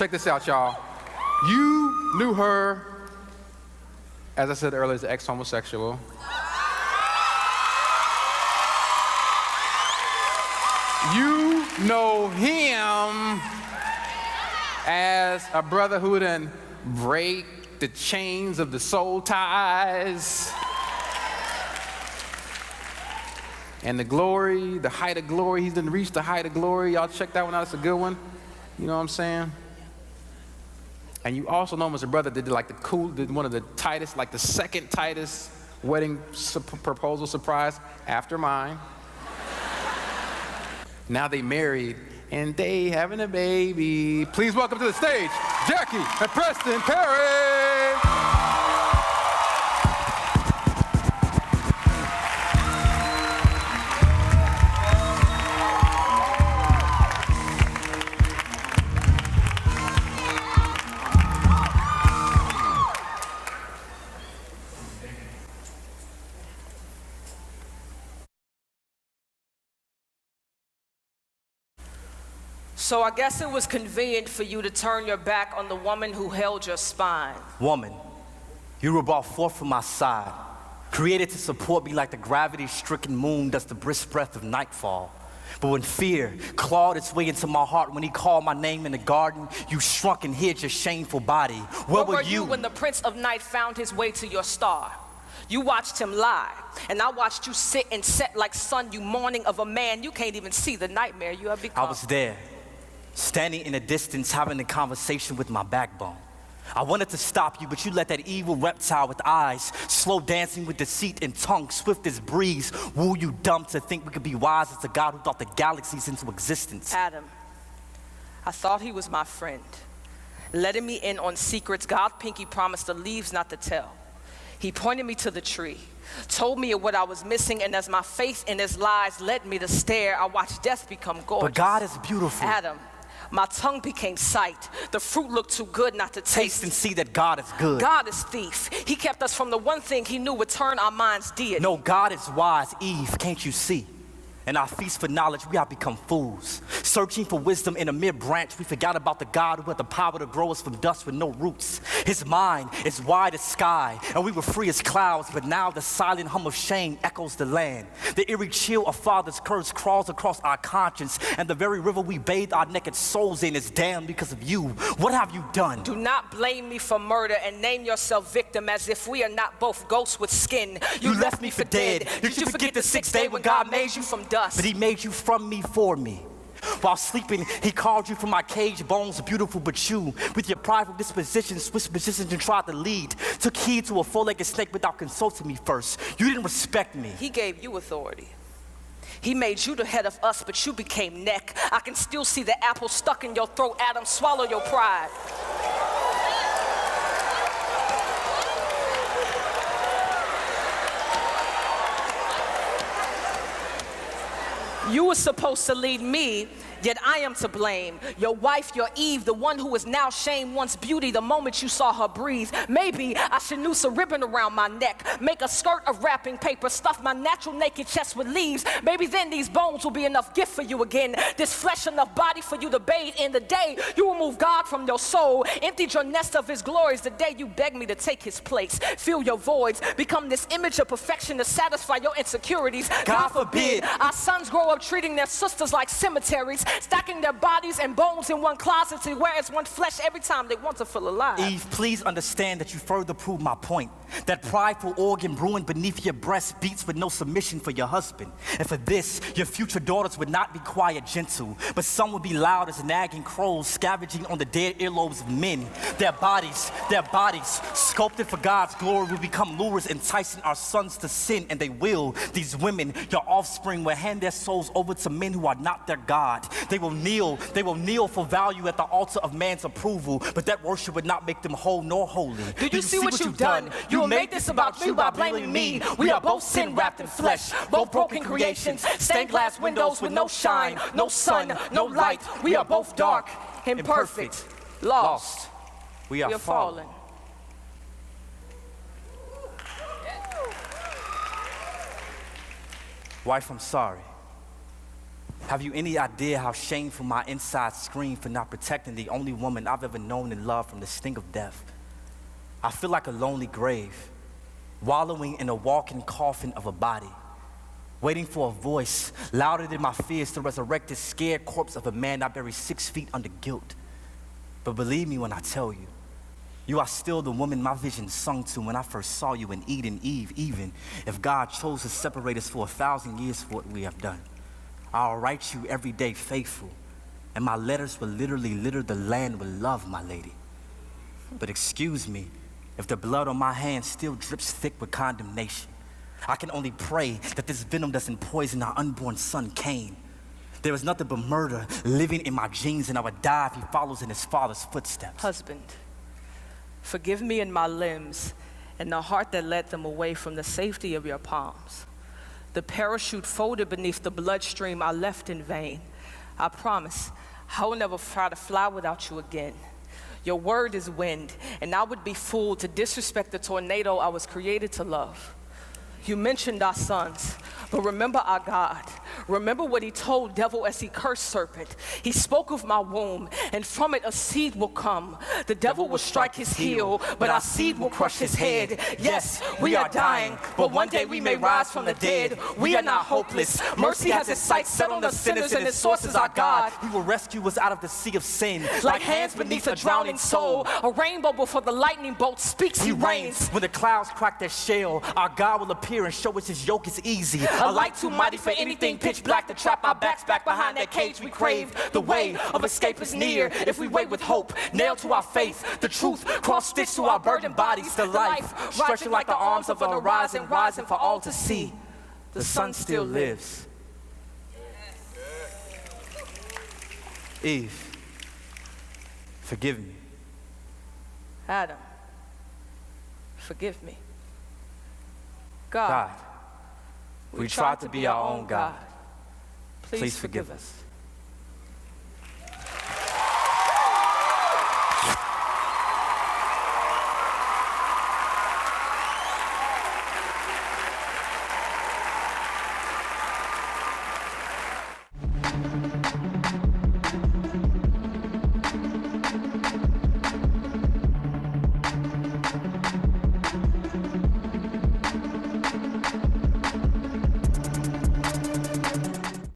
check this out, y'all. You knew her, as I said earlier, as an ex-homosexual. You know him as a brother who done break the chains of the soul ties. And the glory, the height of glory, he's done reached the height of glory. Y'all check that one out, it's a good one. You know what I'm saying? And you also know him as a brother that did like one of the tightest, like the second tightest wedding proposal surprise after mine. Now they married and they having a baby. Please welcome to the stage, Jackie and Preston Perry. So I guess it was convenient for you to turn your back on the woman who held your spine. Woman, you were brought forth from my side, created to support me like the gravity-stricken moon does the brisk breath of nightfall. But when fear clawed its way into my heart, when he called my name in the garden, you shrunk and hid your shameful body. Where were you when the Prince of Night found his way to your star? You watched him lie, and I watched you sit and set like sun, you mourning of a man you can't even see the nightmare you have become. I was there, standing in the distance, having a conversation with my backbone. I wanted to stop you, but you let that evil reptile with eyes, slow dancing with deceit and tongue, swift as breeze, woo you dumb to think we could be wise as the God who thought the galaxies into existence. Adam, I thought he was my friend, letting me in on secrets God pinky promised the leaves not to tell. He pointed me to the tree, told me of what I was missing, and as my faith in his lies led me to stare, I watched death become gorgeous. But God is beautiful. Adam, my tongue became sight. The fruit looked too good not to Taste and see that God is good. God is thief. He kept us from the one thing he knew would turn our minds deity. No, God is wise. Eve, can't you see? In our feast for knowledge, we have become fools. Searching for wisdom in a mere branch, we forgot about the God who had the power to grow us from dust with no roots. His mind is wide as sky, and we were free as clouds, but now the silent hum of shame echoes the land. The eerie chill of Father's curse crawls across our conscience, and the very river we bathe our naked souls in is damned because of you. What have you done? Do not blame me for murder and name yourself victim as if we are not both ghosts with skin. You left me for dead. Did you forget the sixth day when God made you from dust? But he made you from me for me. While sleeping, he called you from my cage bones, beautiful, but you, with your prideful disposition, switched positions and tried to lead. Took heed to a four-legged snake without consulting me first. You didn't respect me. He gave you authority. He made you the head of us, but you became neck. I can still see the apple stuck in your throat. Adam, swallow your pride. You were supposed to lead me, yet I am to blame. Your wife, your Eve, the one who is now shamed once beauty the moment you saw her breathe. Maybe I should noose a ribbon around my neck, make a skirt of wrapping paper, stuff my natural naked chest with leaves. Maybe then these bones will be enough gift for you again, this flesh enough body for you to bathe in. The day you will move God from your soul, emptied your nest of his glories, the day you beg me to take his place, fill your voids, become this image of perfection to satisfy your insecurities. God forbid. Our sons grow up treating their sisters like cemeteries, stacking their bodies and bones in one closet to wear as one flesh every time they want to feel alive. Eve, please understand that you further prove my point. That prideful organ brewing beneath your breast beats with no submission for your husband. And for this, your future daughters would not be quiet, gentle, but some would be loud as nagging crows scavenging on the dead earlobes of men. Their bodies, sculpted for God's glory, will become lures enticing our sons to sin, and they will. These women, your offspring, will hand their souls over to men who are not their God. They will kneel for value at the altar of man's approval, but that worship would not make them whole nor holy. Do you see what you've done? You made this about you by blaming me. We are both sin wrapped in flesh, both broken creations, stained glass windows with no shine, no sun, no light. We are both dark, imperfect, lost. We are fallen. Wife, I'm sorry. Have you any idea how shameful my inside scream for not protecting the only woman I've ever known and loved from the sting of death? I feel like a lonely grave, wallowing in a walking coffin of a body, waiting for a voice louder than my fears to resurrect this scared corpse of a man I buried 6 feet under guilt. But believe me when I tell you, you are still the woman my vision sung to when I first saw you in Eden Eve, even if God chose to separate us for 1,000 years for what we have done. I'll write you every day faithful, and my letters will literally litter the land with love, my lady. But excuse me, if the blood on my hands still drips thick with condemnation, I can only pray that this venom doesn't poison our unborn son, Cain. There is nothing but murder living in my genes, and I would die if he follows in his father's footsteps. Husband, forgive me in my limbs and the heart that led them away from the safety of your palms. The parachute folded beneath the bloodstream I left in vain. I promise I will never try to fly without you again. Your word is wind, and I would be fooled to disrespect the tornado I was created to love. You mentioned our sons, but remember our God. Remember what he told devil as he cursed serpent. He spoke of my womb, and from it a seed will come. The devil will strike his heel, but our seed will crush his head. Yes, we are dying, but one day we may rise from the dead. We are not hopeless. Mercy has its sights set on the sinners, and its source is our God. He will rescue us out of the sea of sin. Like hands beneath a drowning soul, a rainbow before the lightning bolt speaks, he reigns. When the clouds crack their shell, our God will appear and show us his yoke is easy. A light too mighty for anything pitch black to trap our backs back behind that cage we crave. The way of escape is near if we wait with hope, nailed to our faith. The truth cross-stitched to our burdened bodies. The life stretching like the arms of an horizon, rising for all to see. The sun still lives. Eve, forgive me. Adam, forgive me. God, we tried to be our own God. Please forgive us.